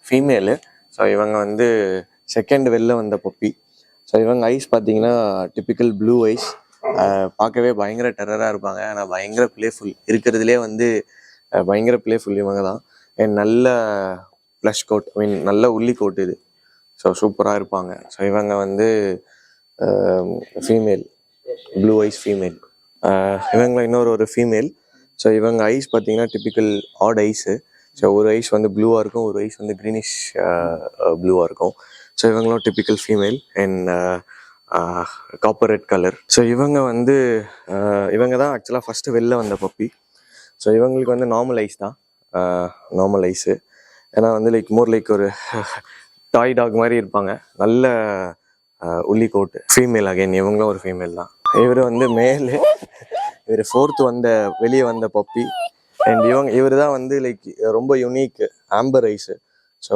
Female. So இவங்க வந்து second வெளில வந்த பப்பி. ஸோ இவங்க ஐஸ் பார்த்தீங்கன்னா டிப்பிக்கல் ப்ளூ ஐஸ். பார்க்கவே பயங்கர டெரராக இருப்பாங்க. ஆனால் பயங்கர பிளேஃபுல், இருக்கிறதுலே வந்து பயங்கர பிளேஃபுல் இவங்க தான். நல்ல ப்ளஷ் கோட், ஐ மீன் நல்ல உள்ளி கோட் இது. ஸோ சூப்பராக இருப்பாங்க. ஸோ இவங்க வந்து ஃபீமேல், ப்ளூ ஐஸ் ஃபீமேல். இவங்க ஒரு ஃபீமேல். ஸோ இவங்க ஐஸ் பார்த்தீங்கன்னா டிப்பிக்கல் ஆட் ஐஸு. ஸோ ஒரு ஐஸ் வந்து ப்ளூவாக இருக்கும், ஒரு ஐஸ் வந்து க்ரீனிஷ் ப்ளூவாக இருக்கும். ஸோ இவங்களும் typical female and copper red colour. So இவங்க வந்து இவங்க தான் ஆக்சுவலாக ஃபஸ்ட்டு வெளில வந்த பப்பி. ஸோ இவங்களுக்கு வந்து நார்மல் ஐஸ் தான், நார்மல் ஐஸு. ஏன்னா வந்து லைக் ஒரு டாய் டாக் மாதிரி இருப்பாங்க. நல்ல உள்ளி கோட்டு. ஃபீமேல் அகைன், இவங்களும் ஒரு ஃபீமேல் தான். இவர் வந்து மேலு, இவர் 4th வெளியே வந்த பப்பி. அண்ட் இவர் தான் வந்து ரொம்ப யூனிக் ஆம்பர் ஐஸு.